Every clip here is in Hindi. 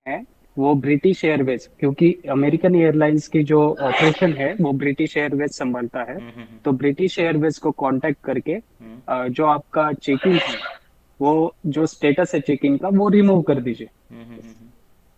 है वो ब्रिटिश एयरवेज, क्योंकि अमेरिकन एयरलाइंस की जो ऑपरेशन है वो ब्रिटिश एयरवेज संभालता है। हम्म। तो ब्रिटिश एयरवेज को कांटेक्ट करके हम्म जो आपका चेकिंग है, वो जो स्टेटस है चेकिंग का वो रिमूव कर दीजिए। हम्म।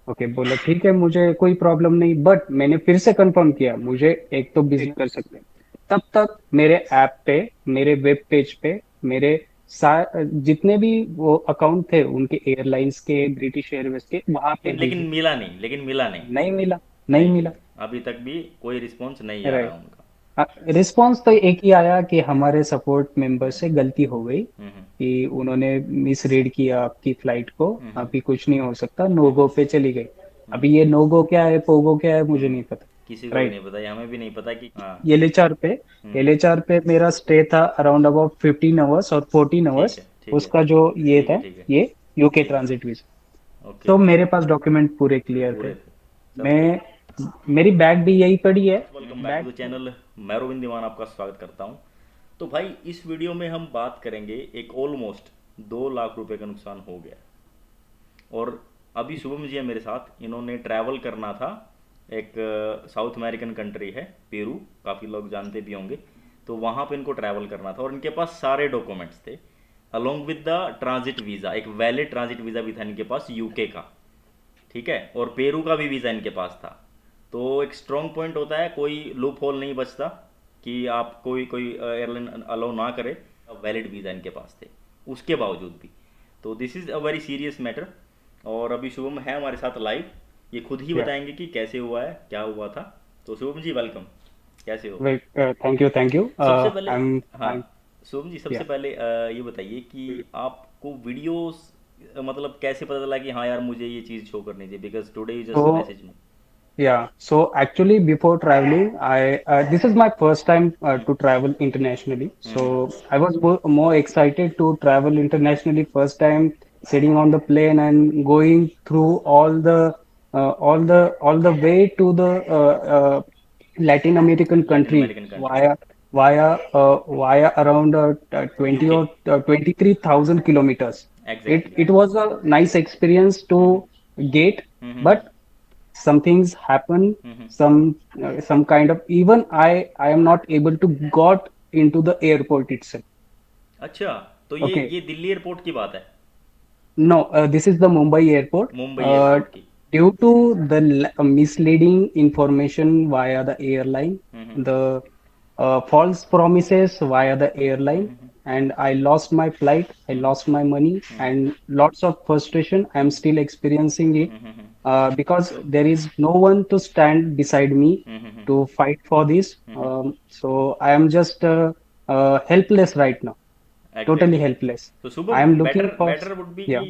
ओके, बोला ठीक है, मुझे कोई प्रॉब्लम नहीं, बट मैंने फिर से कंफर्म किया मुझे एक तो विजिट कर सकते हैं। तब तक मेरे ऐप पे, मेरे वेब पेज पे, मेरे जितने भी वो अकाउंट थे उनके एयरलाइंस के, ब्रिटिश एयरवेज के, वहां पे लेकिन विजिट। मिला नहीं, लेकिन मिला नहीं। नहीं मिला, नहीं नहीं मिला। मिला, अभी तक भी कोई रिस्पॉन्स नहीं आ रहा राइट। उनका। रिस्पॉन्स तो एक ही आया कि हमारे सपोर्ट मेंबर से गलती हो गई, हम्म। कि उन्होंने मिस रीड किया आपकी फ्लाइट को, हम्म। अभी कुछ नहीं हो सकता, नो हम्म। गो पे चली गई। हम्म। अभी ये नो गो क्या है, पोगो क्या है, मुझे नहीं पता। किसी को भी नहीं राइट। पता, ये हमें भी नहीं पता कि हाँ। एलएचआर पे, हम्म। एलएचआर पे मेरा स्टे था अराउंड अबाउट 15 आवर्स और 14 आवर्स। ठीक है, ठीक है, उसका जो ये ठीक है, था, ठीक है, ये यूके ठीक है। Transit visa. ओके। तो मेरे पास डॉक्यूमेंट पूरे क्लियर थे। पूरे थे सब। मैं, मेरी बैग भी यही पड़ी है। Welcome back bag. To the channel. मैं रोविंद दीवान आपका स्वागत करता हूं। तो भाई इस वीडियो में हम बात करेंगे, एक ऑलमोस्ट 2 लाख रुपए का नुकसान हो गया। और अभी शुभम जी है मेरे साथ, इन्होंने ट्रैवल करना था। एक साउथ अमेरिकन कंट्री है पेरू, काफ़ी लोग जानते भी होंगे। तो वहाँ पे इनको ट्रैवल करना था और इनके पास सारे डॉक्यूमेंट्स थे, along with the transit visa. एक वैलिड ट्रांजिट वीज़ा भी था इनके पास यूके का, ठीक है, और पेरू का भी वीज़ा इनके पास था। तो एक स्ट्रॉन्ग पॉइंट होता है, कोई लूप होल नहीं बचता कि आप कोई कोई एयरलाइन अलाउ ना करे। वैलिड वीज़ा इनके पास थे उसके बावजूद भी। तो this is a very serious matter. और अभी शुभम है हमारे साथ लाइव, ये खुद ही या, बताएंगे कि कैसे हुआ है, क्या हुआ था। तो शुभम जी वेलकम, कैसे हो। Wait, thank you, thank you. सबसे पहले, आई हाँ, एम शुभम जी सबसे या। पहले ये बताइए कि आपको वीडियोस मतलब कैसे पता चला कि हाँ यार मुझे ये चीज़ शो करनी चाहिए, because today you So just message me. yeah, so actually before traveling, I this is my first time to travel internationally. So hmm. I was more excited to travel internationally first time, sitting on the plane and going through all the way to the Latin American Latin country American country. via around 20 UK. or 23,000 kilometers. It exactly. it was a nice experience hmm. to get, hmm. but some things happen, hmm. some kind of, even I am not able to got into the airport itself. अच्छा, तो ये Okay. ये दिल्ली एयरपोर्ट की बात है। No, this is the Mumbai airport. Mumbai uh, airport की। Due to the misleading information via the airline, hmm. the false promises via the airline, and I lost my flight, I lost my money, and lots of frustration I'm still experiencing it, because तो there is no one to stand beside me to fight for this. So I am just helpless right now, totally exactly. helpless. तो I Shubham, am looking better for, better would be कि yeah,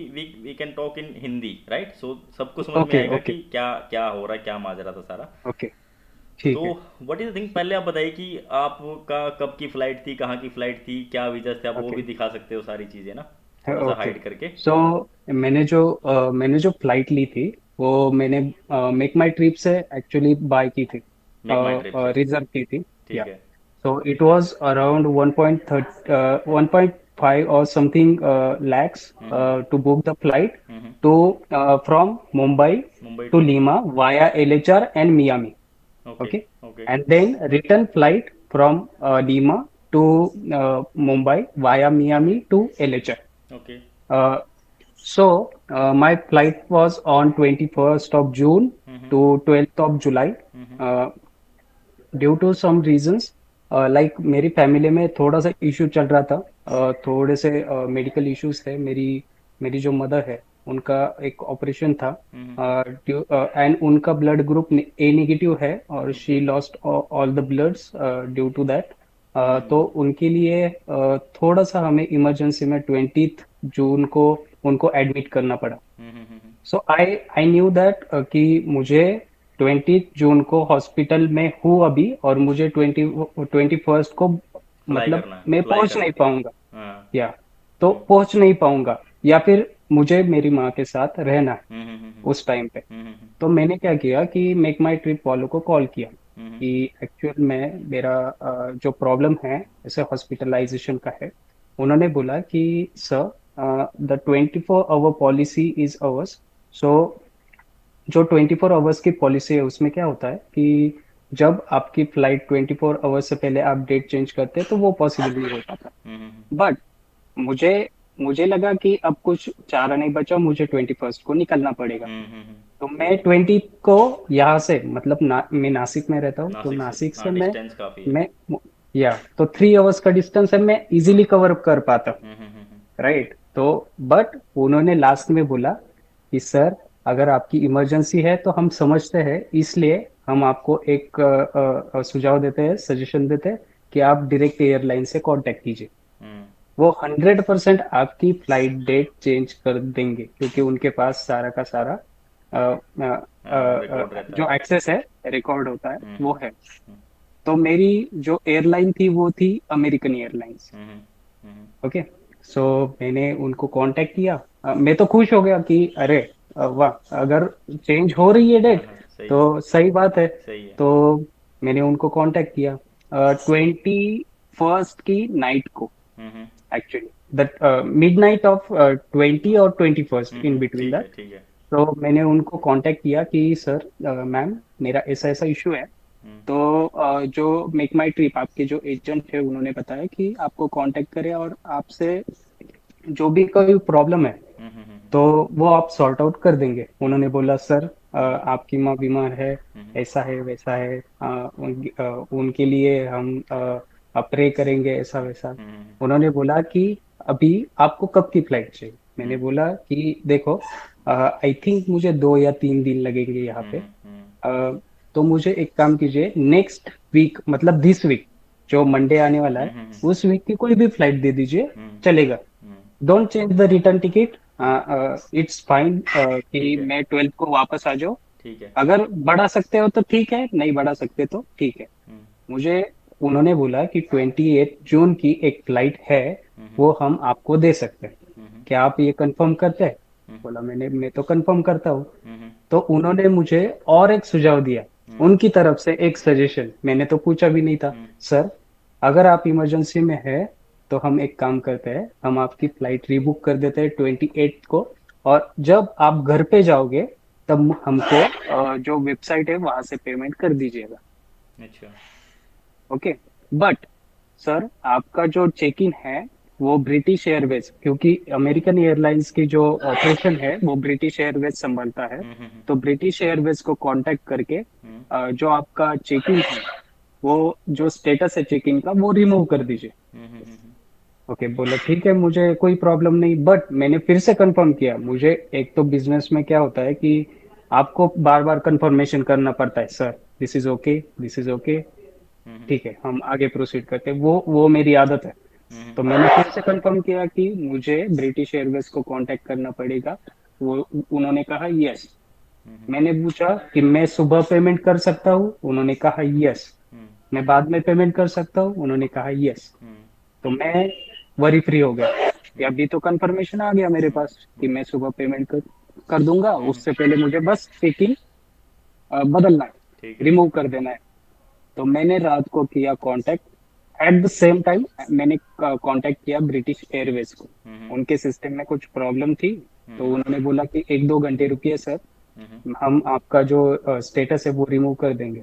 we can talk in Hindi, right. So सबको समझ में okay, आएगा okay, कि क्या क्या हो रहा है, क्या माजरा था सारा। okay, तो ठीक है। व्हाट इज द थिंग, पहले आप बताइए कि आपका कब की फ़्लाइट थी, कहाँ की फ़्लाइट थी, क्या वीज़ा थे, आप वो ओके, भी दिखा सकते हो सारी चीज़ें ना, थोड़ा सा ओके। हाइड करके। सो मैंने जो फ्लाइट ली थी, वो मैंने मेक माई ट्रिप से एक्चुअली बाय की थी, मेक माई ट्रिप से। रिजर्व की थी। या, ठीक है। so it was around 1.5 or something lakhs to book the flight hmm. to from Mumbai Mumbai to to. Lima via LHR and Miami. Okay. Okay, okay. and then return flight from Lima to Mumbai via Miami to LHR. Okay. Uh, my flight was on 21st of June hmm. to 12th of July. Hmm. Uh, Due to some reasons, like मेरी फैमिली में थोड़ा सा इशू चल रहा था, थोड़े से मेडिकल इश्यूज थे। मेरी मेरी जो मदर है, उनका एक ऑपरेशन था, एंड उनका ब्लड ग्रुप ए नेगेटिव है, और okay. She lost all the bloods due to that. तो हम्म। उनके लिए थोड़ा सा हमें इमरजेंसी में 20 जून को उनको एडमिट करना पड़ा। हम्म। सो आई न्यू दैट कि मुझे 20 जून को हॉस्पिटल में हूँ अभी, और मुझे 21st को, फ्लाई मतलब करना है, मैं फ्लाई पहुंच करना नहीं है। पाऊंगा, हाँ। या तो पहुंच नहीं पाऊंगा, या फिर मुझे मेरी माँ के साथ रहना है उस टाइम पे। तो मैंने क्या किया कि मेक माई ट्रिप वालों को कॉल किया हम्म। कि एक्चुअल में मेरा जो प्रॉब्लम है, जैसे हॉस्पिटलाइजेशन का है। उन्होंने बोला कि sir, the 24 hour policy is hours, so जो 24 आवर्स की पॉलिसी है उसमें क्या होता है कि जब आपकी फ्लाइट 24 आवर्स से पहले आप डेट चेंज करते हैं तो वो पॉसिबल नहीं हो पाता। हम्म। बट मुझे मुझे लगा कि अब कुछ चारा नहीं बचा, मुझे 21st को निकलना पड़ेगा। हम्म। तो मैं 20 को यहाँ से मतलब मैं नासिक में रहता हूँ, तो नासिक से, नासिक से हाँ डिस्टेंस काफ़ी है। मैं या तो 3 आवर्स का डिस्टेंस है, मैं इजीली कवर कर पाता, हम्म। राइट। तो बट उन्होंने लास्ट में बोला कि सर अगर आपकी इमरजेंसी है तो हम समझते हैं, इसलिए हम आपको एक सुझाव देते हैं, सजेशन देते हैं कि आप डायरेक्ट एयरलाइन से कांटेक्ट कीजिए। हम्म। वो 100% आपकी फ्लाइट डेट चेंज कर देंगे, क्योंकि उनके पास सारा का सारा हाँ रिकॉर्ड रहता जो है। एक्सेस है, रिकॉर्ड होता है, वो है। हम्म। तो मेरी जो एयरलाइन थी वो थी अमेरिकन एयरलाइंस। हम्म। हम्म। ओके। सो मैंने उनको कांटेक्ट किया। मैं तो खुश हो गया कि अरे वाह, अगर चेंज हो रही है हाँ डेट हाँ सही तो है। सही बात है। सही है। तो मैंने उनको कांटेक्ट किया 21st की नाइट को, hmm. Actually that midnight of 20 और 21st, इन बिटवीन ठीक दैट। है ठीक है। तो मैंने उनको कांटेक्ट किया कि सर मैम, मेरा ऐसा ऐसा इशू है। हम्म। तो जो मेक माई ट्रिप आपके जो एजेंट है उन्होंने बताया कि आपको कांटेक्ट करें और आपसे जो भी कोई प्रॉब्लम है तो वो आप सॉर्ट आउट कर देंगे। उन्होंने बोला सर आपकी माँ बीमार है, ऐसा है वैसा है, उनके लिए हम प्रे करेंगे, ऐसा वैसा। उन्होंने बोला कि अभी आपको कब की फ्लाइट चाहिए। मैंने बोला कि देखो आई थिंक मुझे 2 या 3 दिन लगेंगे यहाँ पे। तो मुझे एक काम कीजिए, नेक्स्ट वीक मतलब दिस वीक जो मंडे आने वाला है, उस वीक की कोई भी फ्लाइट दे दीजिए, चलेगा। Don't change the return ticket, it's fine कि ठीक है। मैं 12 को वापस आ जाऊँ। ठीक है। अगर बढ़ा सकते हो तो ठीक है, नहीं बढ़ा सकते तो ठीक है। हम्म। मुझे उन्होंने बोला कि 28 जून की एक फ्लाइट है, वो हम आपको दे सकते हैं, हम्म। क्या आप ये कंफर्म करते हैं। हम्म। बोला मैं तो कंफर्म करता हूँ। हम्म। तो उन्होंने मुझे और एक सुझाव दिया, हम्म। उनकी तरफ से एक सजेशन, मैंने तो पूछा भी नहीं था। हम्म। सर अगर आप इमरजेंसी में है तो हम एक काम करते हैं, हम आपकी फ्लाइट रीबुक कर देते हैं 28 को, और जब आप घर पे जाओगे तब हमको जो वेबसाइट है वहां से पेमेंट कर दीजिएगा। अच्छा। ओके। बट सर आपका जो चेक इन है वो ब्रिटिश एयरवेज, क्योंकि अमेरिकन एयरलाइंस की जो ऑपरेशन है वो ब्रिटिश एयरवेज संभालता है। तो ब्रिटिश एयरवेज को कांटेक्ट करके हम्म। जो आपका चेक इन है, वो जो स्टेटस है चेक इन का वो रिमूव कर दीजिए। ओके, बोला ठीक है, मुझे कोई प्रॉब्लम नहीं। बट मैंने फिर से कंफर्म किया, मुझे एक तो बिजनेस में क्या होता है कि आपको बार बार कंफर्मेशन करना पड़ता है, sir this is okay, this is okay, ठीक है हम आगे प्रोसीड करते हैं, वो मेरी आदत है। तो मैंने फिर से कंफर्म किया कि मुझे ब्रिटिश एयरवेज को कांटेक्ट करना पड़ेगा। वो उन्होंने कहा यस। मैंने पूछा कि मैं सुबह पेमेंट कर सकता हूँ, उन्होंने कहा यस। मैं बाद में पेमेंट कर सकता हूँ, उन्होंने कहा यस। तो मैं वरी फ्री हो गया कि अभी तो कंफर्मेशन आ गया मेरे पास कि मैं सुबह पेमेंट कर दूंगा, उससे पहले मुझे बस चेकिंग बदलना है, ठीक है। रिमूव कर देना है। तो मैंने रात को किया contact. At the same time मैंने कांटेक्ट किया ब्रिटिश एयरवेज को। उनके सिस्टम में कुछ प्रॉब्लम थी, तो उन्होंने बोला कि 1-2 घंटे रुकिए सर, हम आपका जो स्टेटस है वो रिमूव कर देंगे।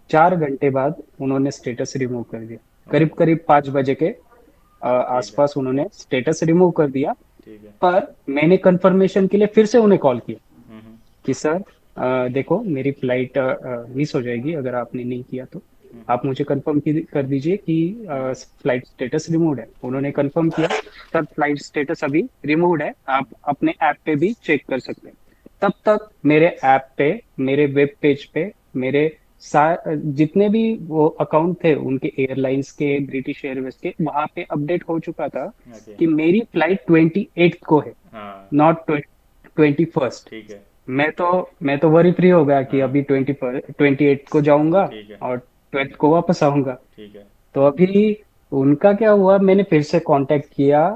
4 घंटे बाद उन्होंने स्टेटस रिमूव कर दिया, करीब ओके। करीब 5 बजे के ठीक है। आसपास उन्होंने स्टेटस रिमूव कर दिया। ठीक है। पर मैंने कंफर्मेशन के लिए फिर से उन्हें कॉल किया हम्म। कि सर देखो मेरी फ्लाइट मिस हो जाएगी अगर आपने नहीं किया तो, आप मुझे कंफर्म कर दीजिए कि फ्लाइट स्टेटस रिमूव्ड है। उन्होंने कंफर्म किया, सर फ्लाइट स्टेटस अभी रिमूव्ड है, आप अपने ऐप पे भी चेक कर सकते हैं। तब तक मेरे ऐप पे, मेरे वेब पेज पे, मेरे जितने भी वो अकाउंट थे उनके एयरलाइंस के, ब्रिटिश एयरवेज के, वहां पे अपडेट हो चुका था ओके। कि मेरी फ्लाइट 28 को है, हाँ। Not 21st। ठीक है। मैं तो वरी फ्री हो गया कि हाँ। अभी 28 को जाऊंगा ठीक है। और 12 को वापस आऊंगा। ठीक है। तो अभी उनका क्या हुआ, मैंने फिर से कांटेक्ट किया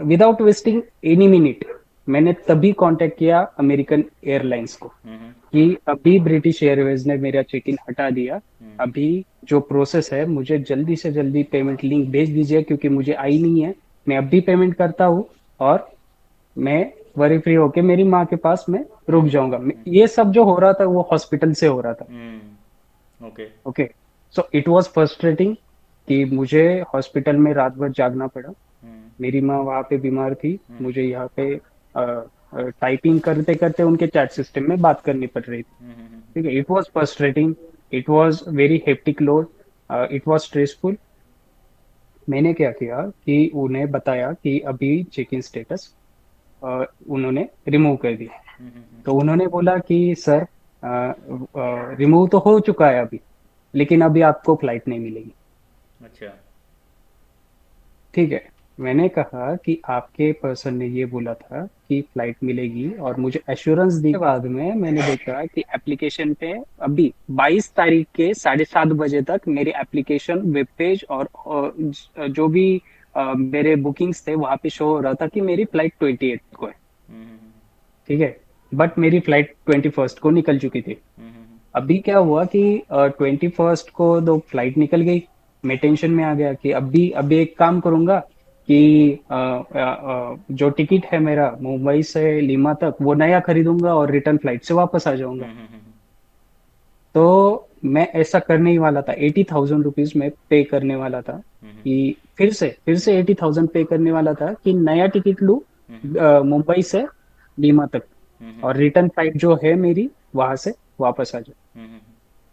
विदाउट वेस्टिंग एनी मिनट। मैंने तभी कांटेक्ट किया अमेरिकन एयरलाइंस को कि अभी ब्रिटिश एयरवेज ने मेरा चेक इन हटा दिया, अभी जो प्रोसेस है मुझे जल्दी से जल्दी पेमेंट लिंक भेज दीजिए, क्योंकि मुझे आई नहीं है। मैं अभी पेमेंट करता हूँ और मैं वरी फ्री होके मेरी माँ के पास मैं रुक जाऊंगा। ये सब जो हो रहा था वो हॉस्पिटल से हो रहा था। Okay. Okay, so it was frustrating कि मुझे हॉस्पिटल में रात भर जागना पड़ा। हम्म। मेरी माँ वहाँ पे बीमार थी, हम्म। मुझे यहाँ पे टाइपिंग करते करते उनके चैट सिस्टम में बात करनी पड़ रही थी। हम्म। ठीक है, it was frustrating, it was very hectic load, it was stressful. मैंने क्या किया कि उन्हें बताया कि अभी चेक इन स्टेटस उन्होंने रिमूव कर दिया। तो उन्होंने बोला कि सर, रिमूव तो हो चुका है अभी, लेकिन अभी आपको फ्लाइट नहीं मिलेगी। अच्छा। ठीक है, मैंने कहा कि आपके पर्सन ने ये बोला था कि फ्लाइट मिलेगी, और मुझे एश्योरेंस दी। बाद में मैंने देखा कि एप्लीकेशन पे अभी 22 तारीख के 7:30 बजे तक मेरी एप्लीकेशन वेब पेज और जो भी मेरे बुकिंग्स थे वहां पे शो हो रहा था कि मेरी फ्लाइट 28 को है। हम्म। ठीक है, बट मेरी फ्लाइट 21 को निकल चुकी थी। हम्म। अभी क्या हुआ कि 21 को दो फ्लाइट निकल गई। मैं टेंशन में आ गया कि अभी एक काम करूंगा कि जो टिकट है मेरा मुंबई से लीमा तक वो नया खरीदूंगा और रिटर्न फ्लाइट से वापस आ जाऊंगा। तो मैं ऐसा करने ही वाला था, 80,000 रुपीज में पे करने वाला था कि फिर से 80,000 पे करने वाला था कि नया टिकट लूं मुंबई से लीमा तक, और रिटर्न फ्लाइट जो है मेरी वहां से वापस आ जाए।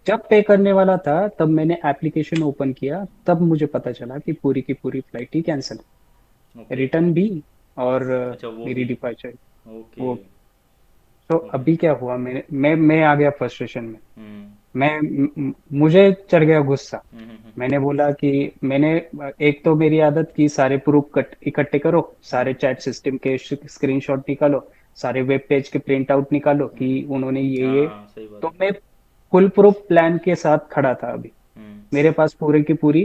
जब पे करने वाला था तब मैंने एप्लीकेशन ओपन किया, तब मुझे पता चला कि पूरी की पूरी फ्लाइट ही कैंसिल, ओके। रिटर्न भी और अच्छा, वो मेरी भी। Departure okay. वो। तो ओके। अभी क्या हुआ, मैं आ गया फ्रस्ट्रेशन में। हम्म। मुझे चढ़ गया गुस्सा। हम्म। मैंने बोला कि मैंने एक तो मेरी आदत की सारे प्रूफ इकट्ठे करो, सारे चैट सिस्टम के स्क्रीनशॉट निकालो, सारे वेब पेज के प्रिंट आउट निकालो कि उन्होंने ये। हाँ, सही बात तो है। मैं फुल प्रूफ प्लान के साथ खड़ा था अभी। हम्म। मेरे पास पूरे की पूरी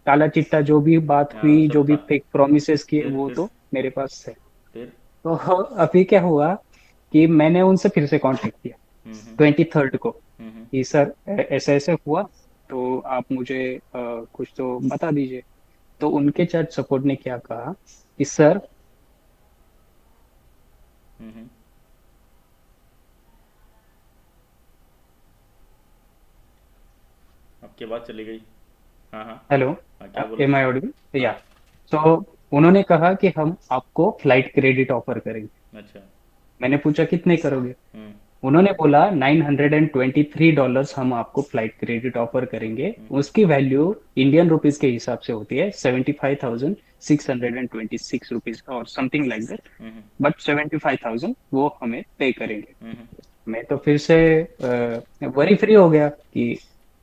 काला चिट्टा जो भी बात हाँ, हुई, जो सब भी था। फेक प्रोमिस किए, फिर वो फिर तो मेरे पास है। फिर तो अभी क्या हुआ कि मैंने उनसे फिर से कांटेक्ट किया हम्म। 23rd को हम्म। कि सर ऐसे ऐसे हुआ, तो आप मुझे कुछ तो बता दीजिए। तो उनके चैट सपोर्ट ने क्या कहा कि सर, हम्म। आपकी बात चली गई। हाँ, हाँ। हेलो, हाँ, क्या बोला? एम आई ऑडिबल या? हाँ। तो उन्होंने कहा कि हम आपको फ्लाइट क्रेडिट ऑफर करेंगे। अच्छा। मैंने पूछा कितने करोगे? हम्म। उन्होंने बोला $923 हम आपको फ्लाइट क्रेडिट ऑफर करेंगे। उसकी वैल्यू इंडियन रुपीज के हिसाब से होती है 75,626 रुपीज और something like that. Hmm. But 75,000 वो हमें पे करेंगे। हम्म। मैं तो फिर से वरी फ्री हो गया कि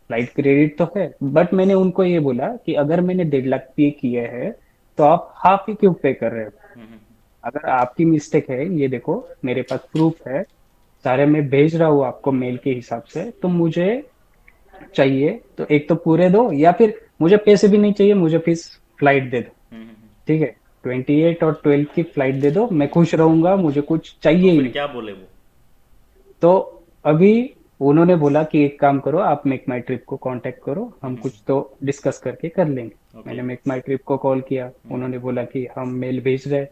फ्लाइट क्रेडिट तो है, बट मैंने उनको ये बोला कि अगर मैंने 1.5 लाख पे किए हैं तो आप हाफ ही क्यों पे कर रहे हो? हम्म। अगर आपकी मिस्टेक है, ये देखो मेरे पास प्रूफ है, सारे मैं भेज रहा हूँ आपको मेल के हिसाब से। तो मुझे चाहिए तो एक तो पूरे दो, या फिर मुझे पैसे भी नहीं चाहिए, मुझे फिर फ्लाइट दे दो। ठीक है, 28 और 12 की फ्लाइट दे दो, मैं खुश रहूंगा, मुझे कुछ तो चाहिए ही फिर नहीं। क्या बोले वो? तो अभी उन्होंने बोला कि एक काम करो, आप मेक माई ट्रिप को कांटेक्ट करो, हम कुछ तो डिस्कस करके कर लेंगे। ओके। मैंने मेक माई ट्रिप को कॉल किया, उन्होंने बोला कि हम मेल भेज रहे,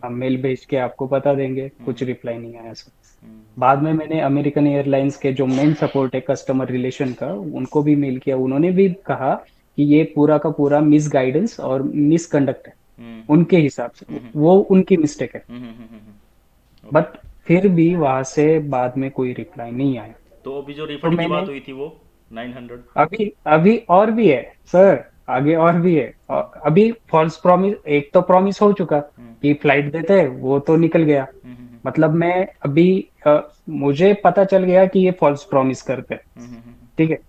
हम मेल भेज के आपको बता देंगे। कुछ रिप्लाई नहीं आया सर। बाद में मैंने अमेरिकन एयरलाइंस के जो मेन सपोर्ट है कस्टमर रिलेशन का, उनको भी मेल किया। उन्होंने भी कहा कि ये पूरा का पूरा मिस गाइडेंस और मिसकंडक्ट है उनके हिसाब से, वो उनकी मिस्टेक है। ओके। बट फिर भी वहां से बाद में कोई रिप्लाई नहीं आया। तो अभी जो तो रिफंड की मैंने बात हुई थी वो 900। अभी अभी और भी है सर, आगे और भी है। और अभी फॉल्स प्रॉमिस, एक तो प्रॉमिस हो चुका कि फ्लाइट देते हैं, वो तो निकल गया। मतलब मैं अभी मुझे पता चल गया कि ये फॉल्स प्रॉमिस करते हैं। ठीक है,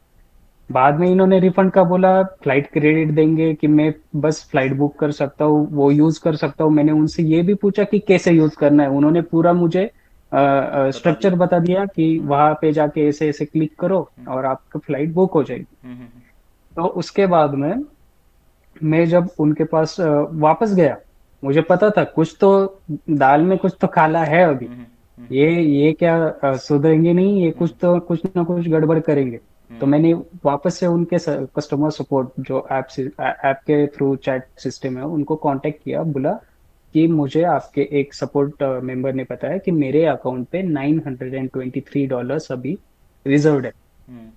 बाद में इन्होंने रिफंड का बोला, फ्लाइट क्रेडिट देंगे कि मैं बस फ्लाइट बुक कर सकता हूँ, वो यूज कर सकता हूँ। मैंने उनसे ये भी पूछा कि कैसे यूज करना है, उन्होंने पूरा मुझे बता दिया। स्ट्रक्चर बता दिया कि वहां पे जाके ऐसे ऐसे क्लिक करो और आपका फ्लाइट बुक हो जाएगी। तो उसके बाद में मैं जब उनके पास वापस गया, मुझे पता था कुछ तो दाल में कुछ तो काला है अभी। ये क्या सुधरेंगे नहीं, ये कुछ तो कुछ ना कुछ गड़बड़ करेंगे। तो मैंने वापस से उनके कस्टमर सपोर्ट जो ऐप से ऐप के थ्रू चैट सिस्टम है उनको कांटेक्ट किया, बोला कि मुझे आपके एक सपोर्ट मेंबर ने बताया कि मेरे अकाउंट पे $923 अभी रिजर्व्ड है। हम्म।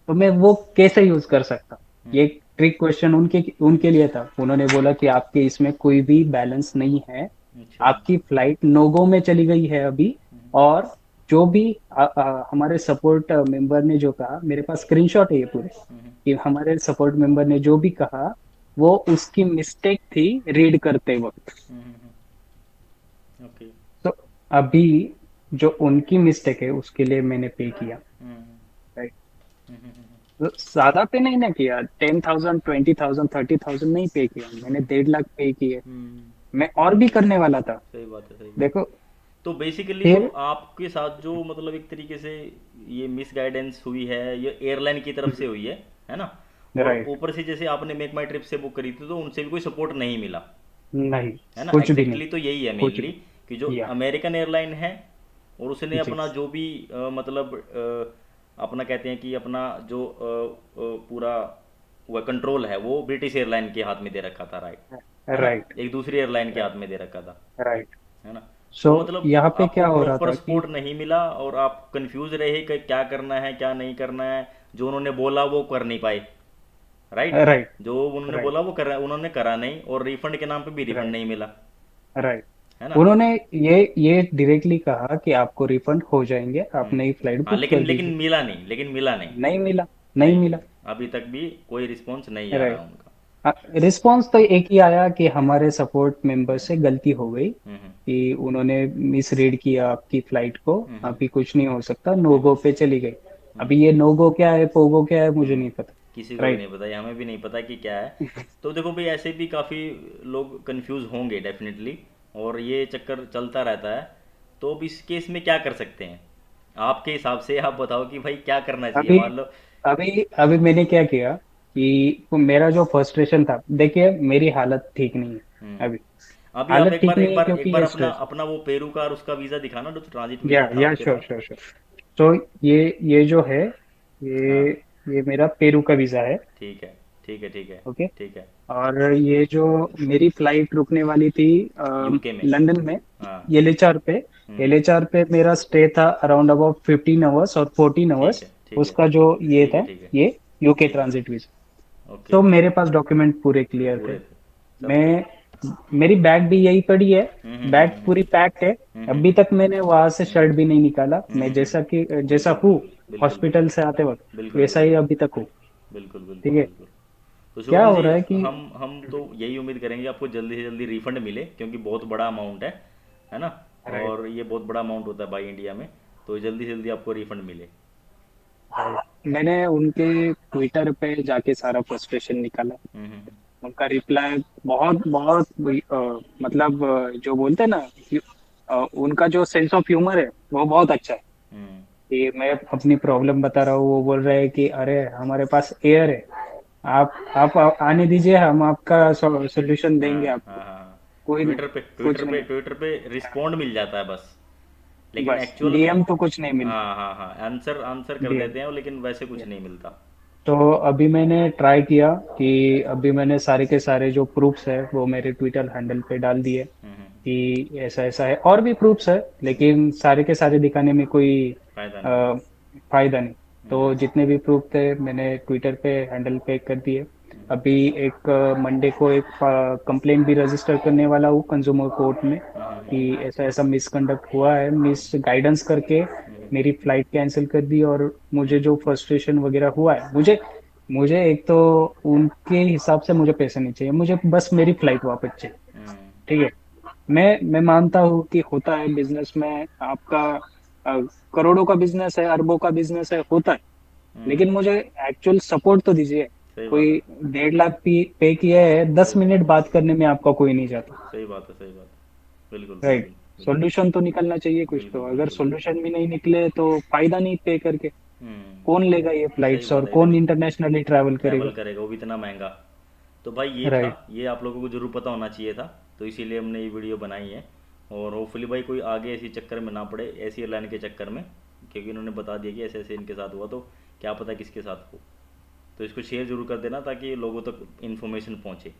तो मैं वो कैसे यूज कर सकता हूँ? ये हम्म। ट्रिक क्वेश्चन उनके उनके लिए था। उन्होंने बोला कि आपके इसमें कोई भी बैलेंस नहीं है, अच्छा। आपकी फ्लाइट नोगो में चली गई है अभी। और जो भी हमारे सपोर्ट मेंबर ने जो कहा, मेरे पास स्क्रीनशॉट है ये पूरे, हम्म। कि हमारे सपोर्ट मेंबर ने जो भी कहा वो उसकी मिस्टेक थी रीड करते वक्त। ओके। तो अभी जो उनकी मिस्टेक है उसके लिए मैंने पे किया। हम्म। राइट। हम्म। तो ज्यादा पे नहीं ना किया, 10,000 20,000 30,000 नहीं पे किया, मैंने 1.5 लाख पे किए। मैं और भी करने वाला था। सही बात है, सही बात है। देखो तो बेसिकली तो फिर। आपके साथ जो मतलब एक तरीके से ये मिस गाइडेंस हुई है, ये एयरलाइन की तरफ से हुई है ना? और राइट। ऊपर से जैसे आपने मेक माई ट्रिप से बुक करी थी तो उनसे भी कोई सपोर्ट नहीं मिला, नहीं, है ना? कुछ भी नहीं। एग्जैक्टली तो यही है कुछ मेनली, कि जो भी या अमेरिकन एयरलाइन है और उसने जी। अपना जो भी मतलब अपना कहते हैं कि अपना जो पूरा वह कंट्रोल है वो ब्रिटिश एयरलाइन के हाथ में दे रखा था, राइट? है ना? राइट। एक दूसरी एयरलाइन के राइट। हाथ में दे रखा था, राइट। है ना? सो तो मतलब यहाँ पे आपको क्या हो रहा प्रॉपर था कि सपोर्ट नहीं मिला और आप कंफ्यूज रहे कि क्या करना है क्या नहीं करना है। जो उन्होंने बोला वो कर नहीं पाए, राइट? राइट। जो उन्होंने राइट। बोला वो कर उन्होंने करा नहीं, और रिफंड के नाम पे भी रिफंड राइट। नहीं मिला, राइट। है ना? उन्होंने ये डायरेक्टली कहा कि आपको रिफंड हो जाएंगे, आप हम्म। नई फ्लाइट हाँ, बुक लेकिन कर लेकिन दीजिए। मिला नहीं, लेकिन मिला नहीं। नहीं मिला। नहीं नहीं मिला। मिला। अभी तक भी कोई रिस्पॉन्स नहीं आ रहा राइट। उनका। रिस्पॉन्स तो एक ही आया कि हमारे सपोर्ट मेंबर से गलती हो गई, हम्म। कि उन्होंने मिस रीड किया आपकी फ्लाइट को। हम्म। अभी कुछ नहीं हो सकता, नो हम्म। गो पे चली गई। हम्म। अभी ये नो गो क्या है, पोगो क्या है, मुझे हम्म। नहीं पता। किसी को भी नहीं राइट। पता, ये हमें भी नहीं पता कि क्या है। तो देखो भाई, ऐसे भी काफ़ी लोग कंफ्यूज होंगे डेफिनेटली, और ये चक्कर चलता रहता है। तो अब इस केस में क्या कर सकते हैं आपके हिसाब से? आप बताओ कि भाई क्या करना चाहिए, अभी मान लो। अभी अभी मैंने क्या किया कि मेरा जो फ्रस्ट्रेशन था, देखिए मेरी हालत ठीक नहीं है हम्म। अभी। अभी आप हालत एक ठीक बार नहीं एक है बार एक क्योंकि बार ये अपना स्ट्रेस। अपना वो पेरू का और उसका वीज़ा दिखाना, जो ट्रांजिट वीज़ा या था या आपके श्योर पास। Sure sure. तो ये जो है, हाँ। ये ये मेरा पेरू का वीजा है। ठीक है, ठीक है, ठीक है। ओके। ठीक है। और ये जो मेरी फ्लाइट रुकने वाली थी यूके में। लंदन में, हाँ। एलएचआर पे। हम्म। एलएचआर पे मेरा स्टे था अराउंड अबाउट 15 आवर्स और 14 आवर्स। ठीक है, ठीक है, उसका जो ये ठीक है, था, ठीक है, ये यूके ठीक है। Transit visa. ओके। तो मेरे पास डॉक्यूमेंट पूरे क्लियर थे। पूरे थे। सब ठीक। मैं मेरी बैग भी यही पड़ी है। हम्म। बैग पूरी पैक्ड है। अभी तक मैंने वहां से शर्ट भी नहीं निकाला। मैं जैसा बिल्कुल, हूँ बिल्कुल, बिल्कुल, हॉस्पिटल से आते वक्त, बिल्कुल, वैसा बिल्कुल, ही बिल्कुल, अभी तक हूँ। बिल्कुल, ठीक बिल्कुल, है। बिल्कुल। तो क्या शुभम हो जी, रहा है कि हम तो यही उम्मीद करेंगे आपको जल्दी से जल्दी रिफंड मिले, क्योंकि बहुत बड़ा अमाउंट है ना? राइट। और ये बहुत बड़ा अमाउंट होता है भाई इंडिया में। तो जल्दी से जल्दी आपको रिफंड मिले। मैंने उनके ट्विटर पे जाके सारा फ्रस्ट्रेशन निकाला। हम्म। उनका रिप्लाई बहुत बहुत मतलब जो बोलते हैं ना कि, उनका जो सेंस ऑफ ह्यूमर है वो बहुत अच्छा है। हम्म। कि मैं अपनी प्रॉब्लम बता रहा हूँ, वो बोल रहे हैं कि अरे हमारे पास एयर है, आप आने दीजिए, हम आपका सोल्यूशन हाँ, देंगे आपको। हाँ, हाँ, हाँ। कोई नहीं, ट्विटर पे ट्विटर कुछ पे नहीं, ट्विटर पे रिस्पॉन्ड मिल जाता है बस, लेकिन बस एक्चुअल में। डीएम तो कुछ नहीं मिलता। हाँ, हाँ, हाँ, आंसर आंसर कर डीएम। देते हैं वो, लेकिन वैसे कुछ नहीं मिलता। तो अभी मैंने ट्राई किया कि अभी मैंने सारे के सारे जो प्रूफ्स है वो मेरे ट्विटर हैंडल पे डाल दिए, हम्म। कि ऐसा ऐसा है, और भी प्रूफ्स है, लेकिन सारे के सारे दिखाने में कोई फायदा नहीं है। अ, फायदा नहीं। तो हम्म। जितने भी प्रूफ थे मैंने ट्विटर पे हैंडल पे कर दिए। अभी एक मंडे को एक कंप्लेंट भी रजिस्टर करने वाला हूँ कंज्यूमर कोर्ट में, कि ऐसा ऐसा मिसकंडक्ट हुआ है, मिस गाइडेंस करके मेरी फ्लाइट कैंसिल कर दी। और मुझे जो फ्रस्ट्रेशन वगैरह हुआ है, मुझे मुझे एक तो उनके हिसाब से मुझे पैसे नहीं चाहिए, मुझे बस मेरी फ्लाइट वापस चाहिए। हम्म। ठीक है। मैं मानता हूँ कि होता है बिजनेस में आपका, अ, करोड़ों का बिजनेस है, अरबों का बिजनेस है, होता है। हम्म। लेकिन मुझे एक्चुअल सपोर्ट तो दीजिए। सही बात है। कोई 1.5 लाख पे किया है, सही 10 मिनट बात करने में आपका कोई नहीं जाता। सही बात है, सही बात है। बिल्कुल, राइट। बिल्कुल, बिल्कुल, सॉल्यूशन तो निकलना चाहिए कुछ तो, बिल्कुल, अगर बिल्कुल। सॉल्यूशन भी नहीं निकले तो फायदा नहीं पे करके। कौन लेगा ये सही फ्लाइट्स और बात है, कौन इतनी इंटरनेशनली ट्रैवल ट्रैवल करेगा? करेगा वो भी इतना महंगा। तो भाई ये था, राइट। ये आप लोगों को ज़रूर पता होना चाहिए था। तो इसीलिए हमने ये वीडियो बनाई है। और होपफुली भाई कोई आगे ऐसी चक्कर में ना पड़े, ऐसी एयरलाइन के चक्कर में, क्योंकि इन्होंने बता दिया कि ऐसे ऐसे इनके साथ हुआ, तो क्या पता किसके साथ हो। तो इसको शेयर जरूर कर देना ताकि लोगों तक इन्फॉर्मेशन पहुँचे।